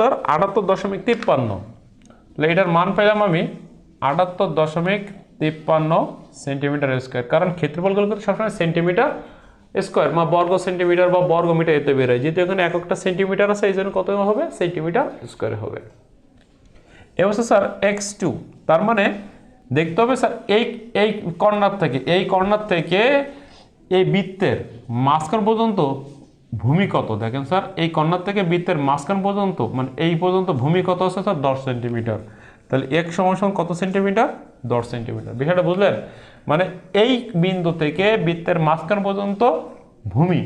Sir 78.53, তাহলে এটার মান পেলাম আমি 78.53 সেন্টিমিটার স্কোয়ার। কারণ ক্ষেত্রফলগুলো কিন্তু সবসময় সেন্টিমিটার স্কোয়ার বা বর্গ সেন্টিমিটার বা বর্গ মিটার এতে বেরোয়, যেহেতু এখানে এককটা সেন্টিমিটার আছে এই জন্য কত হবে, সেন্টিমিটার স্কোয়ার হবে। এবার স্যার x2, তার মানে দেখতে হবে স্যার এই এই কর্নার থেকে এই বৃত্তের মাঝখান পর্যন্ত ভূমি কত। দেখেন স্যার এই কর্নার থেকে বৃত্তের মাঝখান পর্যন্ত মানে এই পর্যন্ত ভূমি কত আছে স্যার 10 সেন্টিমিটার। তাহলে x সমান কত সেন্টিমিটার, 10 সেন্টিমিটার। বিষয়টা বুঝলেন? মানে এই বিন্দু থেকে বৃত্তের মাঝখান পর্যন্ত ভূমি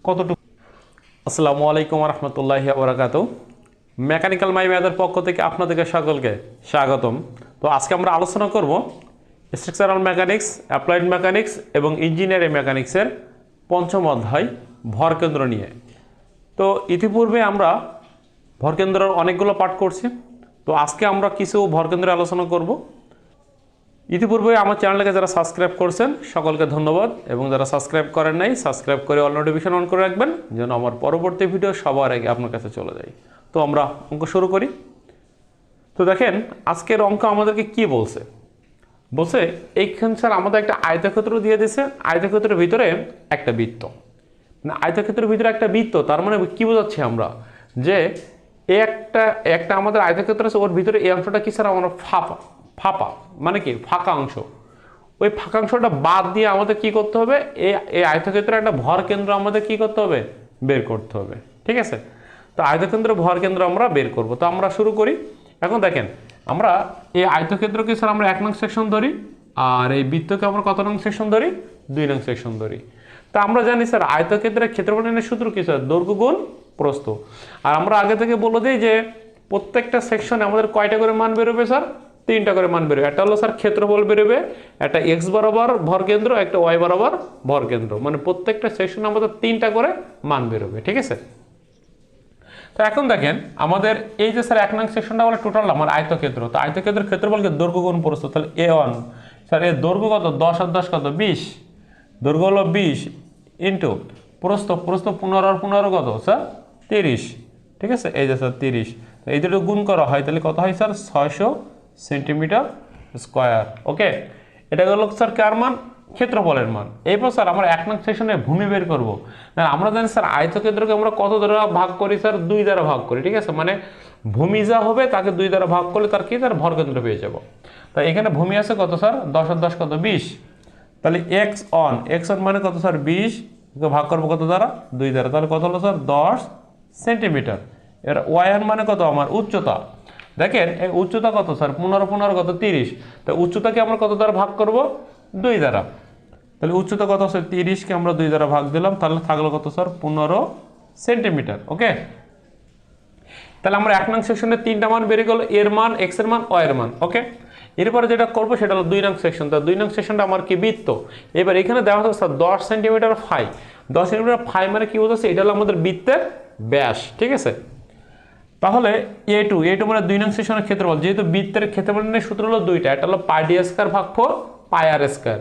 কতটুকু। আসসালামু আলাইকুম রহমতুল্লাহি ওয়া বারাকাতুহু। মেকানিক্যাল মাই ম্যাথের পক্ষ থেকে আপনাদেরকে সকলকে স্বাগতম। তো আজকে আমরা আলোচনা করব স্ট্রাকচারাল মেকানিক্স, অ্যাপ্লাইড মেকানিক্স এবং ইঞ্জিনিয়ারিং মেকানিক্সের পঞ্চম অধ্যায় ভরকেন্দ্র নিয়ে। তো ইতিপূর্বে আমরা ভরকেন্দ্রের অনেকগুলো পাঠ করছি, তো আজকে আমরা কিছু ভরকেন্দ্রে আলোচনা করব। ইতিপূর্বে আমার চ্যানেলটাকে যারা সাবস্ক্রাইব করছেন সকলকে ধন্যবাদ, এবং যারা সাবস্ক্রাইব করেন নাই সাবস্ক্রাইব করে অল নোটিফিকেশন অন করে রাখবেন যেন আমার পরবর্তী ভিডিও সবার আগে আপনার কাছে চলে যায়। তো আমরা অঙ্ক শুরু করি। তো দেখেন আজকের অঙ্ক আমাদেরকে কি বলছে, এইখানে স্যার আমাদের একটা আয়তক্ষেত্র দিয়ে দিয়েছে, আয়তক্ষেত্রের ভিতরে একটা বৃত্ত, মানে আয়তক্ষেত্রের ভিতরে একটা বৃত্ত, তার মানে কি বোঝাচ্ছি আমরা যে একটা আমাদের আয়তক্ষেত্র আছে, ওর ভিতরে এই অংশটা কি স্যার আমরা ফাঁপা মানে কি ফাঁকা অংশ, ওই ফাঁকা অংশটা বাদ দিয়ে আমাদের কি করতে হবে, এই আয়তক্ষেত্রের একটা ভর কেন্দ্র আমাদের কি করতে হবে, বের করতে হবে। ঠিক আছে, তো আয়তকেন্দ্র ভর কেন্দ্র আমরা বের করব। তো আমরা শুরু করি। এখন দেখেন আমরা এই আয়তক্ষেত্রকে স্যার আমরা 1 নং সেকশন ধরি, আর এই বৃত্তকে আমরা কত নং সেকশন ধরি, 2 নং সেকশন ধরি। তা আমরা জানি স্যার আয়তক্ষেত্রের ক্ষেত্রফল নির্ণয়ের সূত্র কি স্যার, দৈর্ঘ্য গুণ প্রস্থ। আর আমরা আগে থেকে বলে দিই যে প্রত্যেকটা সেকশনে আমাদের কয়টা করে মান বেরোবে স্যার, 3টা করে মান বেরোবে। একটা হলো স্যার ক্ষেত্রফল বেরোবে, একটা এক্স বরাবর ভর কেন্দ্র, একটা ওয়াই বরাবর ভর কেন্দ্র, মানে প্রত্যেকটা সেকশনে আমাদের 3টা করে মান বেরোবে। ঠিক আছে, তো এখন দেখেন আমাদের এই যে স্যার 1 নং সেকশনটা বলে টোটাল আমার আয়তক্ষেত্র, তো আয়তক্ষেত্রের ক্ষেত্রফলকে দৈর্ঘ্য গুণ প্রস্থ, তাহলে a1 স্যার এর দৈর্ঘ্য কত, 10 আর 10 কত 20, দৈর্ঘ্য হলো 20 ইন্টু প্রস্থ 15 আর 15 কত স্যার 30। ঠিক আছে, এই যে স্যার 30, এই দুটো গুণ করা হয় তাহলে কত হয় স্যার 600 সেন্টিমিটার স্কোয়ার। ওকে, এটা হলো স্যার কার মান, ক্ষেত্রফলের মান। এরপর স্যার আমরা 1 নং সেকশনে ভূমি বের করব। আমরা জানি স্যার আয়তক্ষেত্রকে আমরা কত দ্বারা ভাগ করি স্যার, 2 দ্বারা ভাগ করি। ঠিক আছে, মানে ভূমি যা হবে তাকে 2 দ্বারা ভাগ করলে তার কি, তার ভরকেন্দ্র পেয়ে যাব। তাই এখানে ভূমি আছে কত স্যার, 10 আর 10 কত 20, তাহলে এক্স অন মানে কত স্যার 20, ভাগ করবো কত দ্বারা, 2 দ্বারা, তাহলে কত হলো স্যার 10 সেন্টিমিটার। এর ওয়াই মান কত আমার উচ্চতা, দেখেন এই উচ্চতা কত স্যার 15 কত 30, তো উচ্চতাকে আমরা কত দ্বারা ভাগ করব, 2 দ্বারা। তাহলে উচ্চতা কত আছে 30কে আমরা 2 দ্বারা ভাগ দিলাম, তাহলে থাকলো কত স্যার 15 সেন্টিমিটার। ওকে, তাহলে আমরা 1 নং সেকশনে 3টা মান বেরিয়ে গেল, এর মান, এক্স এর মান, ওয়াই এর মান। ওকে, এরপরে যেটা করবো সেটা হলো 2 নং সেকশন। তা 2 নং সেকশনটা আমার কি বৃত্ত, এবার এখানে দেওয়া হচ্ছে sir 10 centimetre phi, 10 centimetre phi মানে কি বোঝাচ্ছে, এটা হলো আমাদের বৃত্তের ব্যাস। ঠিক আছে, তাহলে এ টু মানে 2 নং সেকশনের ক্ষেত্রফল, যেহেতু বৃত্তের ক্ষেত্রফলের সূত্র হলো 2টা, একটা হলো পাই ডি স্কয়ার ভাগ 4 পাই আর স্কয়ার,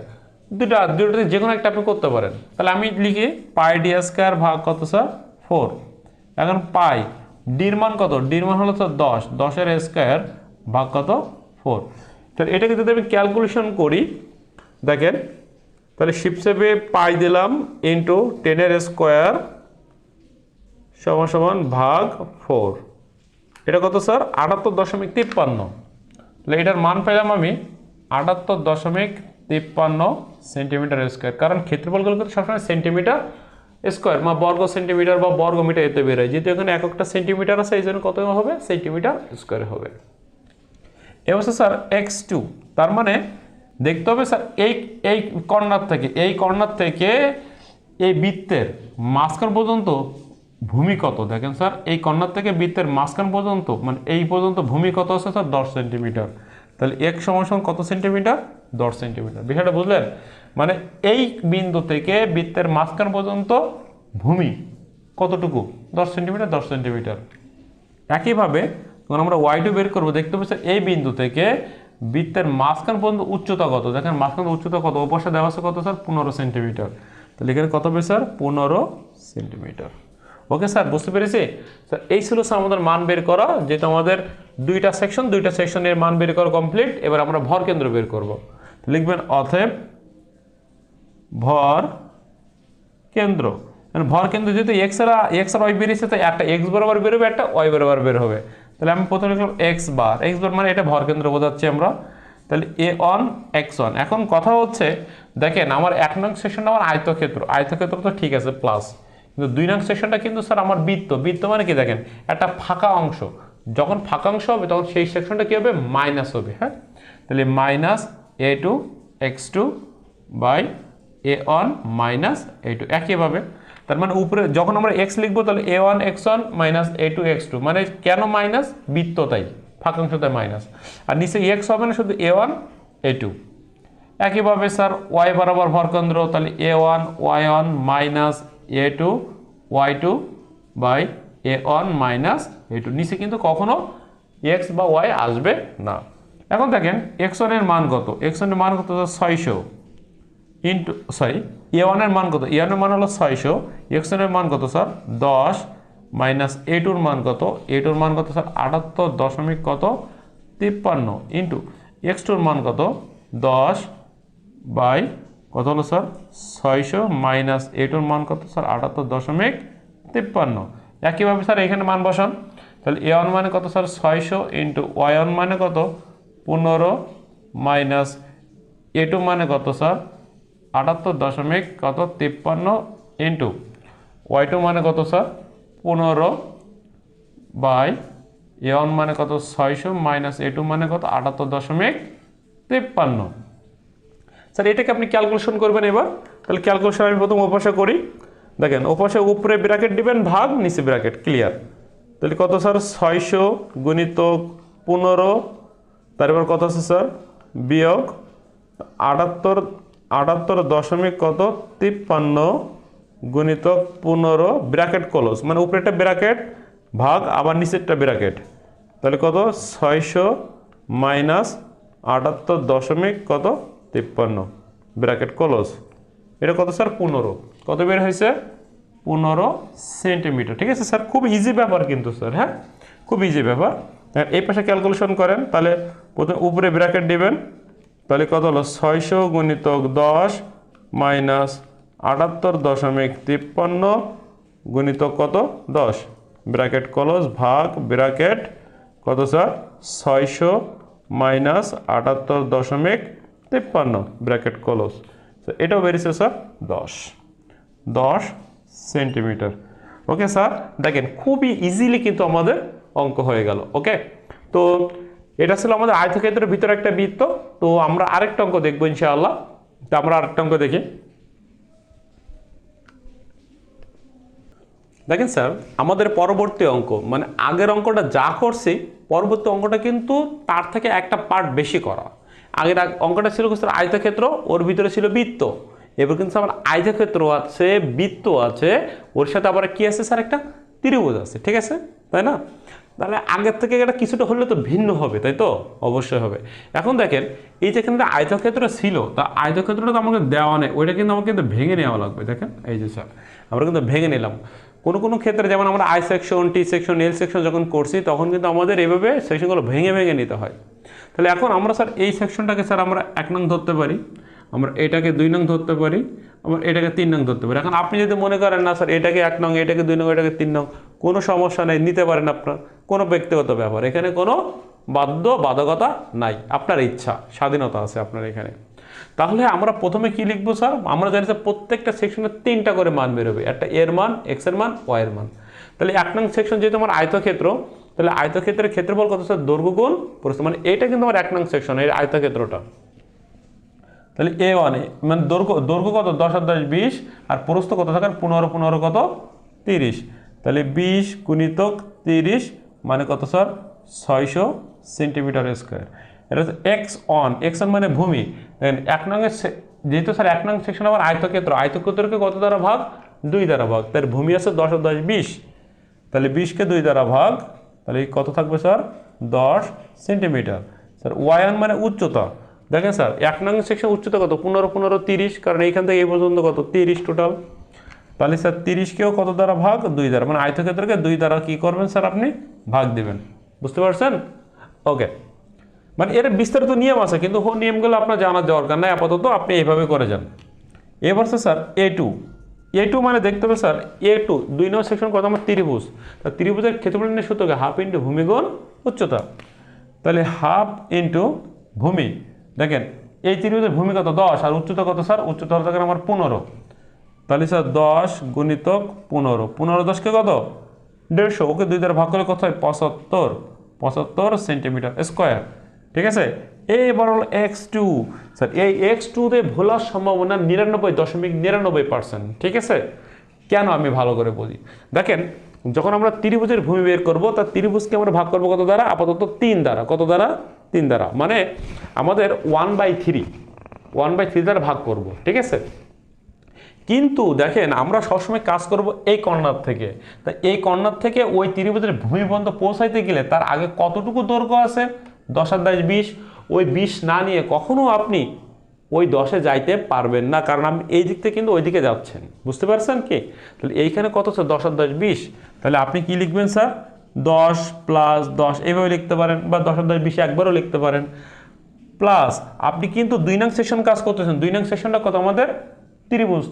দুটোতে যে কোনো একটা আপনি করতে পারেন। তাহলে আমি লিখি পাই ডি স্কয়ার ভাগ কত স্যার 4, এখন পাই ডির মান কত, ডির মান হলো স্যার 10, 10 এর স্কয়ার ভাগ কত 4। তাহলে এটাকে যদি আমি ক্যালকুলেশন করি দেখেন, তাহলে শিপসেপে পাই দিলাম ইন্টু 10 এর স্কয়ার সমান ভাগ 4, এটা কত স্যার 78.53, তাহলে এটার মান পেলাম আমি 78.53 সেন্টিমিটার স্কোয়ার। কারণ ক্ষেত্রফলগুলো কিন্তু সবসময় সেন্টিমিটার স্কোয়ার বা বর্গ সেন্টিমিটার বা বর্গ মিটার এতে বেরোয়, যেহেতু এখানে এককটা সেন্টিমিটার আছে এই জন্য কত হবে, সেন্টিমিটার স্কোয়ার হবে। এবার স্যার x2, তার মানে দেখতে হবে স্যার এই কর্নার থেকে এই বৃত্তের মাঝখান পর্যন্ত ভূমি কত। দেখেন স্যার এই কর্নার থেকে বৃত্তের মাঝখান পর্যন্ত মানে এই পর্যন্ত ভূমি কত আছে স্যার 10 সেন্টিমিটার। তাহলে x সমান কত সেন্টিমিটার, 10 সেন্টিমিটার। বিষয়টা বুঝলেন? মানে এই বিন্দু থেকে বৃত্তের মাঝখান পর্যন্ত ভূমি কতটুকু, 10 সেন্টিমিটার, 10 সেন্টিমিটার। একইভাবে যখন আমরা y2 বের করবো দেখতে পাচ্ছি এই বিন্দু থেকে বৃত্তের মাঝখান পর্যন্ত উচ্চতা কত, দেখেন মাঝখান উচ্চতা কত, ওপাশে দেওয়া আছে কত স্যার 15 সেন্টিমিটার, তাহলে এখানে কত হবে স্যার 15 সেন্টিমিটার। ওকে স্যার, বুঝতে পেরেছি স্যার। এই ছিল স্যার আমাদের মান বের করা, যেহেতু আমাদের দুইটা সেকশনের মান বের করা কমপ্লিট। এবার আমরা ভর কেন্দ্র বের করব। লিখবেন অতএব ভর কেন্দ্র। ভর কেন্দ্র যেহেতু এক্স আর ওয়াই বেরিয়েছে, তো একটা এক্স বরাবর বেরোবে, একটা ওয়াই বরাবর বের হবে। তাহলে আমি প্রথমে লিখলাম এক্স বার মানে এটা ভর কেন্দ্র বোঝাচ্ছি আমরা। তাহলে A1 x1। এখন কথা হচ্ছে দেখেন আমার 1 নং সেকশনটা আমার আয়তক্ষেত্র তো ঠিক আছে প্লাস, কিন্তু 2 নং সেকশনটা কিন্তু স্যার আমার বৃত্ত মানে কি দেখেন একটা ফাঁকা অংশ, যখন ফাঁকা অংশ হবে তখন সেই সেকশনটা কি হবে মাইনাস হবে। হ্যাঁ, তাহলে minus A2 x2 by A1 minus A2 একইভাবে। তার মানে উপরে যখন আমরা x লিখবো তাহলে A1 x1 minus A2 x2, মানে কেন মাইনাস, বৃত্ত তাই ফাঁকা অংশ তাই মাইনাস, আর নিচে x হবে না শুধু A1 A2। একইভাবে স্যার y বরাবর ভরকেন্দ্র, তাহলে A1 y1 minus A2 y2 by A1 minus A2, নিচে কিন্তু কখনো x বা y আসবে না। এখন দেখেন x1 এর মান কত, x1 এর মান কত 600 ইন্টু A1 এর মান কত, A1 এর মান হলো 600, x1 এর মান কত স্যার 10 মাইনাস A2 এর মান কত, A2 এর মান কত স্যার 78 দশমিক কত 53 ইন্টু x2 এর মান কত 10 বাই কত হলো স্যার 600 মাইনাস A2 এর মান কত স্যার 78 দশমিক 53। একইভাবে স্যার এখানে মান বসান, তাহলে A1 মানে কত স্যার 600 ইন্টু y1 মানে কত 15 মাইনাস A2 মানে কত স্যার 78 দশমিক কত 53 ইন্টু y2 মানে কত স্যার 15 বাই A1 মানে কত 600 মাইনাস A2 মানে কত 78 দশমিক 53। স্যার এটাকে আপনি ক্যালকুলেশন করবেন এবার। তাহলে ক্যালকুলেশন আমি প্রথম ওপাশে করি, দেখেন ওপাশে উপরে ব্র্যাকেট দিবেন ভাগ নিচে ব্র্যাকেট ক্লিয়ার। তাহলে কত স্যার 600 গুণিতক 15, তারপর কত আছে স্যার বিয়োগ 78 দশমিক কত 53 গুণিতক 15 ব্র্যাকেট ক্লোজ, মানে উপরেটা ব্র্যাকেট ভাগ আবার নিচেরটা ব্র্যাকেট, তাহলে কত 600 মাইনাস 78 দশমিক কত 53 ব্র্যাকেট ক্লোজ। এটা কত স্যার 15, কত বের হয়েছে 15 সেন্টিমিটার। ঠিক আছে স্যার, খুব ইজি ব্যাপার কিন্তু স্যার, হ্যাঁ খুব ইজি ব্যাপার। এই পাশে ক্যালকুলেশন করেন, তাহলে প্রথমে উপরে ব্র্যাকেট দিবেন, তাহলে কত হলো 600 গুণিতক 10 মাইনাস 78 দশমিক 53 গুণিতক কত 10 ব্র্যাকেট ক্লোজ ভাগ ব্র্যাকেট কত স্যার 600 মাইনাস 78 দশমিক 53 ব্র্যাকেট ক্লোজ। এটাও বেরিয়েছে স্যার 10 সেন্টিমিটার। ওকে স্যার, দেখেন খুবই ইজিলি কিন্তু আমাদের অঙ্ক হয়ে গেল। ওকে, তো এটা ছিল আমাদের আয়তক্ষেত্রের ভিতরে একটা বৃত্ত। তো আমরা আরেকটা অঙ্ক দেখবো ইনশাআল্লাহ। তো আমরা আরেকটা অঙ্ক দেখি। দেখেন স্যার, আমাদের পরবর্তী অঙ্ক মানে আগের অঙ্কটা যা করছি পরবর্তী অঙ্কটা কিন্তু তার থেকে একটা পার্ট বেশি করা। আগের অঙ্কটা ছিল স্যার আয়তক্ষেত্র, ওর ভিতরে ছিল বৃত্ত। এবার কিন্তু আমার আয়তক্ষেত্র আছে, বৃত্ত আছে, ওর সাথে আবার কি আছে স্যার একটা ত্রিভুজ আছে। ঠিক আছে, তাই না? তাহলে আগের থেকে এটা কিছুটা হলে তো ভিন্ন হবে, তাই তো? অবশ্যই হবে। এখন দেখেন এই যে এখানে আয়তক্ষেত্র ছিল, তা আয়তক্ষেত্রটা তো আমাকে দেওয়া নেই, ওইটা কিন্তু আমাকে কিন্তু ভেঙে নেওয়া লাগবে। দেখেন এই যে স্যার আমরা কিন্তু ভেঙে নিলাম। কোনো ক্ষেত্রে যেমন আমরা I section, T section, L section যখন করছি তখন কিন্তু আমাদের এইভাবে সেকশনগুলো ভেঙে নিতে হয়। তাহলে এখন আমরা স্যার এই সেকশনটাকে স্যার আমরা 1 নং ধরতে পারি, আমরা এটাকে 2 নং ধরতে পারি, আমরা এটাকে 3 নং ধরতে পারি। এখন আপনি যদি মনে করেন না স্যার এটাকে 1 নং, এটাকে 2 নং, এটাকে 3 নং, কোনো সমস্যা নেই, নিতে পারেন আপনার, কোনো ব্যক্তিগত ব্যাপার, এখানে কোনো বাধ্যবাধকতা নাই, আপনার ইচ্ছা, স্বাধীনতা আছে আপনার এখানে। তাহলে আমরা প্রথমে কি লিখবো স্যার, আমরা জানি স্যার প্রত্যেকটা সেকশনে 3টা করে মান বেরোবে, একটা এর মান, এক্স এর মান, ওয়াই এর মান। তাহলে 1 নং সেকশন যেহেতু আমার আয়তক্ষেত্র, তাহলে আয়তক্ষেত্রের ক্ষেত্রফল কত স্যার দৈর্ঘ্য গুণ প্রস্থ, মানে এটা কিন্তু আমার 1 নং সেকশন এই আয়তক্ষেত্রটা। তাহলে A1 মানে দৈর্ঘ্য কত 10 আর 10 20, আর প্রস্থ কত থাকেন 15 কত 30, তাহলে 20 গুণিতক 30 মানে কত স্যার 600 সেন্টিমিটার স্কোয়ার। এটা হচ্ছে x1 মানে ভূমি। দেখেন 1 নং যেহেতু স্যার 1 নং সেকশন আবার আয়তক্ষেত্রকে কত দ্বারা ভাগ 2 দ্বারা ভাগ, তার ভূমি আছে 10 আর 10 20, তাহলে 20কে 2 দ্বারা ভাগ, তাহলে কত থাকবে স্যার 10 সেন্টিমিটার। স্যার y1 মানে উচ্চতা, দেখেন স্যার 1 নং সেকশন উচ্চতা কত 15 30, কারণ এইখান থেকে এই পর্যন্ত কত 30 টোটাল। তাহলে স্যার 30কেও কত দ্বারা ভাগ, 2 দ্বারা, মানে আয়তক্ষেত্রকে 2 দ্বারা কি করবেন স্যার আপনি ভাগ দিবেন, বুঝতে পারছেন? ওকে, মানে এর বিস্তারিত নিয়ম আছে, কিন্তু নিয়মগুলো আপনার জানার দরকার নাই, আপাতত আপনি এইভাবে করে যান। এবার স্যার এ টু মানে দেখতে হবে স্যার A2 2 নম্বর সেকশন কত আমার ত্রিভুজ, তা ত্রিভুজের ক্ষেত্রফল নিয়ে সূত্রকে হাফ ইন্টু ভূমি গুণ উচ্চতা, তাহলে হাফ ইন্টু ভূমি, দেখেন এই ত্রিভুজের ভূমি কত 10 আর উচ্চতা কত স্যার, উচ্চতা হলো দেখেন আমার 15, তাহলে স্যার 10 গুণিতক 15, 15 10কে কত 150, ওকে 2 দ্বারা ভাগ করলে কত হয় 75 সেন্টিমিটার স্কোয়ার, ঠিক আছে? এবার হলো x2, স্যার এই x2 তে ভোলার সম্ভাবনা 99.99%, ঠিক আছে? কেন আমি ভালো করে বলি, দেখেন যখন আমরা ত্রিভুজের ভূমি বের করব, তার ত্রিভুজকে আমরা ভাগ করব কত দ্বারা, আপাতত 3 দ্বারা, কত দ্বারা 3 দ্বারা, মানে আমাদের 1/3 দ্বারা ভাগ করব, ঠিক আছে? কিন্তু দেখেন আমরা সবসময় কাজ করব এই কর্নার থেকে, তা এই কর্নার থেকে ওই ত্রিভুজের ভূমি পর্যন্ত পৌঁছাইতে গেলে তার আগে কতটুকু দৈর্ঘ্য আছে 10 আর 10 20, ওই 20 না নিয়ে কখনো আপনি ওই 10-এ যাইতে পারবেন না, কারণ আপনি এই দিক থেকে কিন্তু ওই দিকে যাচ্ছেন, বুঝতে পারছেন কি? তাহলে এইখানে কত স্যার 10 আর 10 20, তাহলে আপনি কি লিখবেন স্যার 10 + 10 এইভাবে লিখতে পারেন, বা 10 আর 10 20 একবারও লিখতে পারেন, প্লাস আপনি কিন্তু 2 নং সেকশন কাজ করতেছেন, 2 নং সেকশনটা কত আমাদের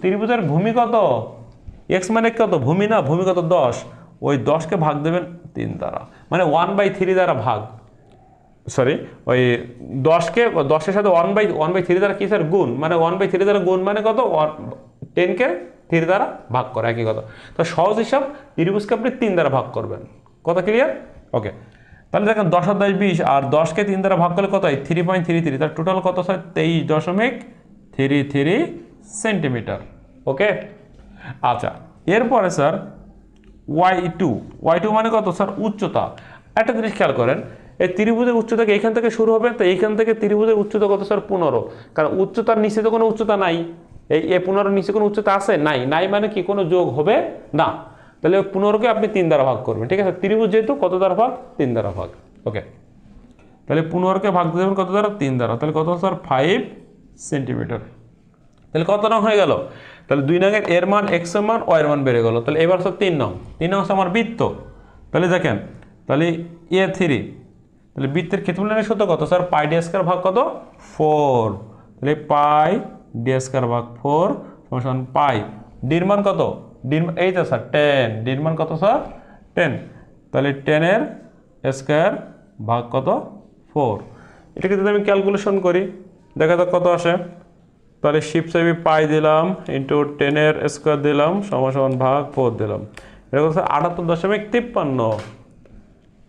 ত্রিভুজের ভূমি কত, এক্স মানে কত ভূমি, না ভূমি কত 10, ওই 10কে ভাগ দেবেন 3 দ্বারা, মানে 1/3 দ্বারা ভাগ, সরি ওই 10কে 10-এর সাথে 1/3 দ্বারা কি স্যার গুণ, মানে 1/3 দ্বারা গুণ মানে কত 10কে 3 দ্বারা ভাগ করা, একই কথা। তো সহজ হিসাব, ত্রিভুজকে আপনি 3 দ্বারা ভাগ করবেন, কথা ক্লিয়ার? ওকে, তাহলে দেখেন 10 আর 10 20 আর 10কে 3 দ্বারা ভাগ করলে কত হয় 3.33, তার টোটাল কত স্যার 23.33 সেন্টিমিটার, ওকে। আচ্ছা, এরপরে স্যার y2 মানে কত স্যার উচ্চতা, একটা জিনিস খেয়াল করেন, এই ত্রিভুজের উচ্চতা এইখান থেকে শুরু হবে, তো এইখান থেকে ত্রিভুজের উচ্চতা কত স্যার 15, কারণ উচ্চতার নিচে তো কোনো উচ্চতা নাই, এই 15 নিচে কোনো উচ্চতা আছে নাই, মানে কি কোনো যোগ হবে না, তাহলে 15কে আপনি 3 দ্বারা ভাগ করবেন, ঠিক আছে? ত্রিভুজ যেহেতু কত দ্বারা ভাগ, 3 দ্বারা ভাগ, ওকে। তাহলে 15কে ভাগ দেবেন কত দ্বারা 3 দ্বারা, তাহলে কত স্যার 5 সেন্টিমিটার, তাহলে কত নং হয়ে গেল, তাহলে 2 নংয়ের এর মান x এর মান y এর মান বেড়ে গেল, তাহলে এবার স্যার 3 নং হচ্ছে আমার বৃত্ত, তাহলে দেখেন তাহলে A3, তাহলে বৃত্তের ক্ষেত্রফলের সূত্র কত স্যার পাই ডি স্কয়ার ভাগ কত 4, তাহলে পাই ডি স্কয়ার ভাগ 4 সমান পাই, ডির মান কত, এই তো স্যার 10, ডির মান কত স্যার 10, তাহলে 10 এর স্কয়ার ভাগ কত 4, এটাকে যদি আমি ক্যালকুলেশন করি দেখা যাক কত আসে, তাহলে শিফট চাইবি পাই দিলাম ইন্টু 10 এর স্কয়ার দিলাম সমান ভাগ 4 দিলাম, এটা কত স্যার 78.53,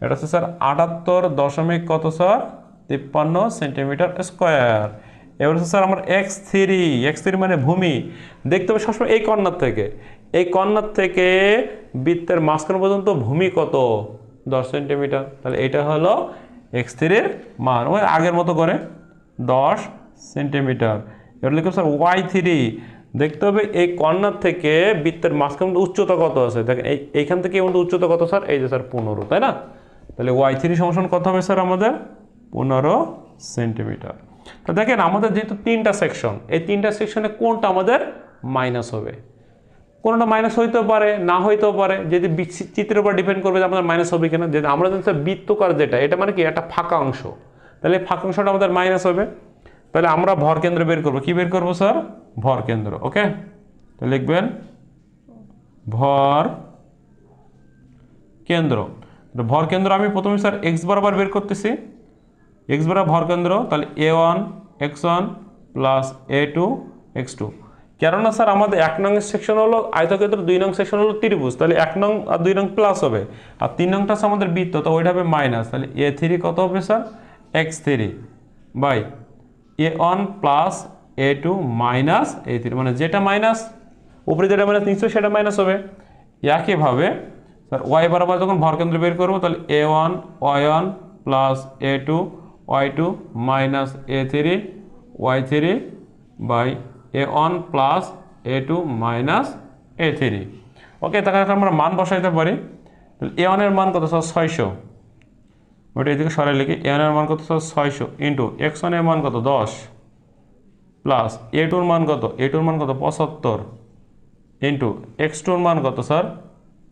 এটা হচ্ছে স্যার 78 কত স্যার 53 সেন্টিমিটার স্কোয়ার। এবার হচ্ছে স্যার আমার x3 মানে ভূমি, দেখতে হবে সবসময় এই কর্নার থেকে বৃত্তের মাঝখান পর্যন্ত ভূমি কত 10 সেন্টিমিটার, তাহলে এটা হলো x3 এর মান, ওই আগের মতো করে 10 সেন্টিমিটার। এবার লিখব স্যার y3, দেখতে হবে এই কর্নার থেকে বৃত্তের মাঝখান উচ্চতা কত আছে, দেখেন এইখান থেকে উচ্চতা কত স্যার, এই যে স্যার 15, তাই না? তাহলে y3 সমান কত হবে স্যার আমাদের 15 সেন্টিমিটার। তো দেখেন আমাদের যেহেতু 3টা সেকশন, এই 3টা সেকশনে কোনটা আমাদের মাইনাস হবে, কোনটা মাইনাস হইতেও পারে না হইতেও পারে, যদি চিত্রের উপর ডিপেন্ড করবে যে আমাদের মাইনাস হবে কিনা, যদি আমরা জানি স্যার বৃত্তকার যেটা এটা মানে কি একটা ফাঁকা অংশ, তাহলে ফাঁকা অংশটা আমাদের মাইনাস হবে, তাহলে আমরা ভর কেন্দ্র বের করবো, কি বের করবো স্যার ভর কেন্দ্র, ওকে। তো লিখবেন ভর কেন্দ্র, ভর কেন্দ্র আমি প্রথমে স্যার x বরাবর বের করতেছি, x বরাবর ভর কেন্দ্র, তাহলে a1 x1 plus a2 x2, কেননা স্যার আমাদের 1 নং সেকশন হলো আয়তক্ষেত্র, 2 নং সেকশন হলো ত্রিভুজ, তাহলে 1 নং আর 2 নং প্লাস হবে, আর 3 নংটা আছে আমাদের বৃত্ত, তো ওইটা হবে মাইনাস, তাহলে a3 কত হবে sir x3 by a1 plus a2 minus a3, মানে যেটা মাইনাস উপরে যেটা মাইনাস নিচে সেটা মাইনাস হবে। একইভাবে স্যার y বরাবর যখন ভর কেন্দ্র বের করবো, তাহলে a1 y1 plus a2 y2 minus a3 y3 by a1 plus a2 minus a3, okay. তাহলে আমরা মান বসাইতে পারি, তাহলে a1 এর মান কত স্যার 600, ওইটা এদিকে সরাই লিখি, a1 এর মান কত স্যার 600 ইন্টু x1 এর মান কত 10 প্লাস a2 এর মান কত 75 ইন্টু এক্স টুর মান কত স্যার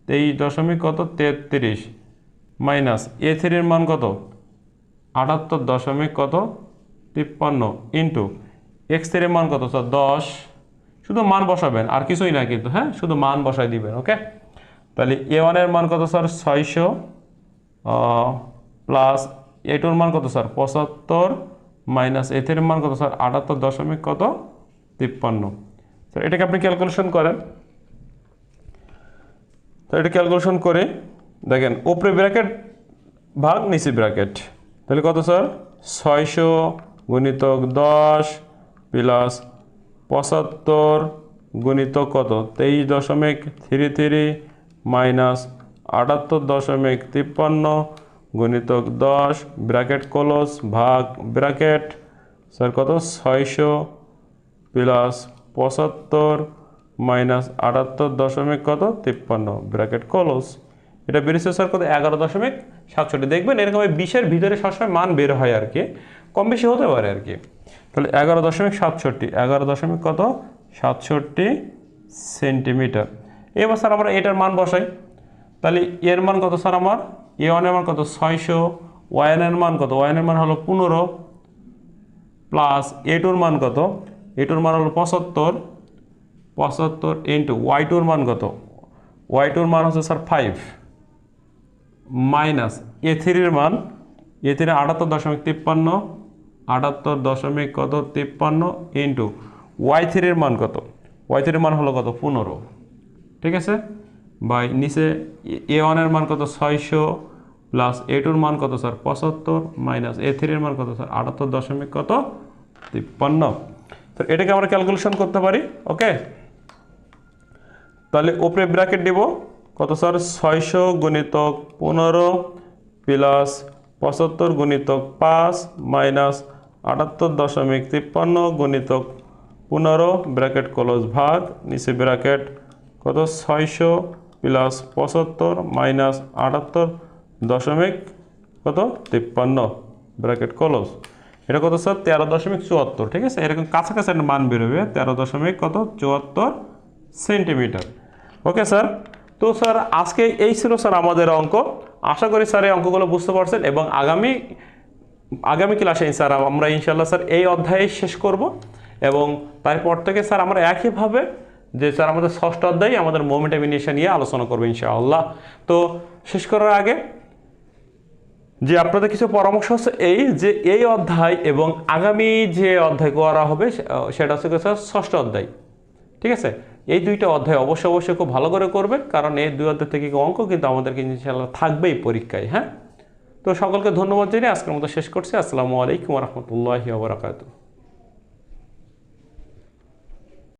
23 কত 33 মাইনাস এ থ্রির মান কত 78 কত 53 ইন্টু এক্স থ্রির মান কত স্যার 10, শুধু মান বসাবেন আর কিছুই না কিন্তু, হ্যাঁ শুধু মান বসাই দিবেন। ওকে, তাহলে এ ওয়ানের মান কত স্যার 600 প্লাস এ টুর মান কত স্যার 75 মাইনাস এ থ্রির মান কত স্যার 78 কত 53। স্যার এটাকে আপনি ক্যালকুলেশন করেন। তো এটা ক্যালকুলেশন করে দেখেন উপরে ব্র্যাকেট ভাগ নিচে ব্র্যাকেট, তাহলে কত স্যার 600 গুণিতক 10 প্লাস 75 গুণিতক কত 23.33 মাইনাস 78.53 গুণিতক 10 ব্র্যাকেট ক্লোজ ভাগ ব্র্যাকেট স্যার কত 600 প্লাস 75 মাইনাস 78 কত 53 ব্র্যাকেট ক্লোজ। এটা বেরিয়েছে স্যার কত 11.67। দেখবেন এরকম 20-এর ভিতরে সবসময় মান বের হয় আর কি, কম বেশি হতে পারে আর কি। তাহলে 11.67 কত 67 সেন্টিমিটার। এবার স্যার আমরা এটার মান বসাই, তাহলে এর মান কত স্যার আমার এ ওয়ানের মান কত 600, ওয়ানের মান কত ওয়ানের মান হলো 15 প্লাস এ টুর মান কত এ টুর মান হলো 75 ইন্টু ওয়াই টুর মান কত ওয়াই টুর মান হচ্ছে স্যার 5 মাইনাস এ থ্রির মান এ থ্রি 78.53 কত 53 ইন্টু ওয়াই থ্রির মান কত ওয়াই থ্রির মান হলো কত 15, ঠিক আছে, বাই নিচে এ ওয়ানের মান কত 600 প্লাস এ টুর মান কত স্যার 75 মাইনাস এ থ্রির মান কত স্যার 78 কত 53। তো এটাকে আমরা ক্যালকুলেশন করতে পারি। ওকে, তাহলে উপরে ব্র্যাকেট দিব কত স্যার 600 গুণিতক 15 প্লাস 75 গুণিতক 5 মাইনাস 78.53 গুণিতক 15 ব্র্যাকেট ক্লোজ ভাগ নিচে ব্র্যাকেট কত 600 প্লাস 75 মাইনাস 78 কত 53 ব্র্যাকেট ক্লোজ। এটা কত স্যার 13.74, ঠিক আছে, এরকম কাছাকাছি একটা মান বেরোবে 13 কত 74 সেন্টিমিটার। ওকে স্যার, তো স্যার আজকে এই ছিল স্যার আমাদের অঙ্ক। আশা করি স্যার এই অঙ্কগুলো বুঝতে পারছেন এবং আগামী ক্লাসে স্যার আমরা ইনশাল্লাহ স্যার এই অধ্যায়ে শেষ করব এবং তারপর থেকে স্যার আমরা একইভাবে যে স্যার আমাদের ষষ্ঠ অধ্যায়ে আমাদের মোমেন্ট অফ ইনার্শিয়া নিয়ে আলোচনা করবো ইনশাআল্লাহ। তো শেষ করার আগে যে আপনাদের কিছু পরামর্শ হচ্ছে এই যে এই অধ্যায় এবং আগামী যে অধ্যায় করা হবে সেটা হচ্ছে স্যার ষষ্ঠ অধ্যায়, ঠিক আছে। এই দুইটা অধ্যায় অবশ্যই খুব ভালো করে করবেন, কারণ এই দুই অধ্যায় থেকে অঙ্ক কিন্তু আমাদেরকে ইনশাআল্লাহ থাকবেই পরীক্ষায়। হ্যাঁ, তো সকলকে ধন্যবাদ জানিয়ে আজকের মতো শেষ করছি। আসসালামু আলাইকুম ওয়া রাহমাতুল্লাহি ওয়া বারাকাতুহু।